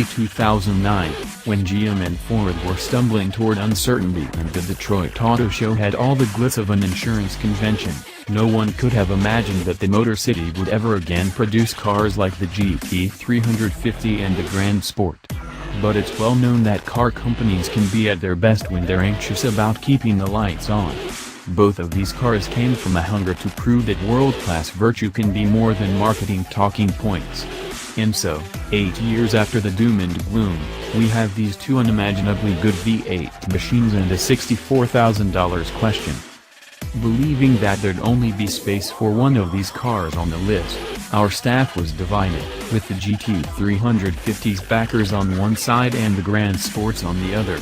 2009, when GM and Ford were stumbling toward uncertainty and the Detroit Auto Show had all the glitz of an insurance convention, no one could have imagined that the Motor City would ever again produce cars like the GT350 and the Grand Sport. But it's well known that car companies can be at their best when they're anxious about keeping the lights on. Both of these cars came from a hunger to prove that world-class virtue can be more than marketing talking points. And so, 8 years after the doom and gloom, we have these two unimaginably good V8 machines and a $64,000 question. Believing that there'd only be space for one of these cars on the list, our staff was divided, with the GT350's backers on one side and the Grand Sports on the other.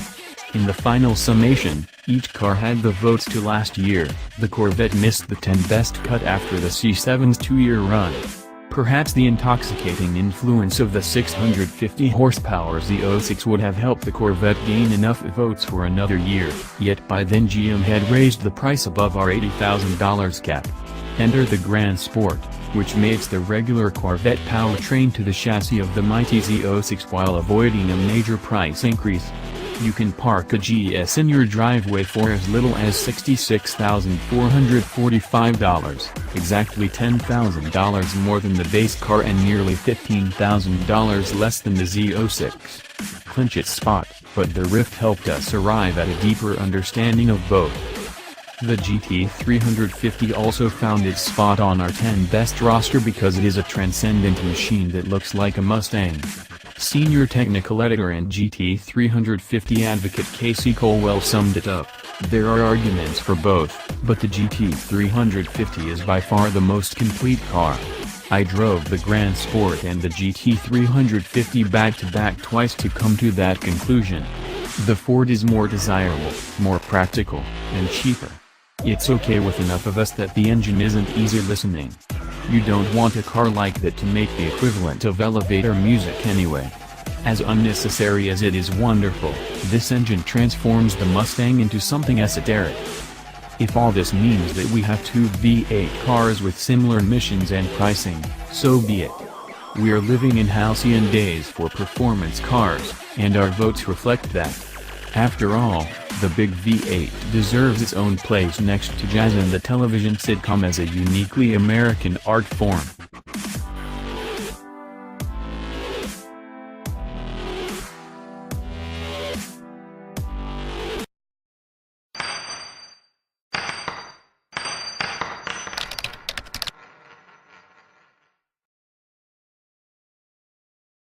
In the final summation, each car had the votes to last year. The Corvette missed the 10 best cut after the C7's 2-year run. Perhaps the intoxicating influence of the 650 horsepower Z06 would have helped the Corvette gain enough votes for another year, yet by then GM had raised the price above our $80,000 cap. Enter the Grand Sport, which mates the regular Corvette powertrain to the chassis of the mighty Z06 while avoiding a major price increase. You can park a GS in your driveway for as little as $66,445, exactly $10,000 more than the base car and nearly $15,000 less than the Z06. Clinch its spot, but the Rift helped us arrive at a deeper understanding of both. The GT350 also found its spot on our 10 best roster because it is a transcendent machine that looks like a Mustang. Senior technical editor and GT350 advocate Casey Colwell summed it up: there are arguments for both, but the GT350 is by far the most complete car. I drove the Grand Sport and the GT350 back-to-back twice to come to that conclusion. The Ford is more desirable, more practical, and cheaper. It's okay with enough of us that the engine isn't easy listening. You don't want a car like that to make the equivalent of elevator music anyway. As unnecessary as it is wonderful, this engine transforms the Mustang into something esoteric. If all this means that we have two V8 cars with similar missions and pricing, so be it. We are living in halcyon days for performance cars, and our votes reflect that. After all, the big V8 deserves its own place next to jazz and the television sitcom as a uniquely American art form.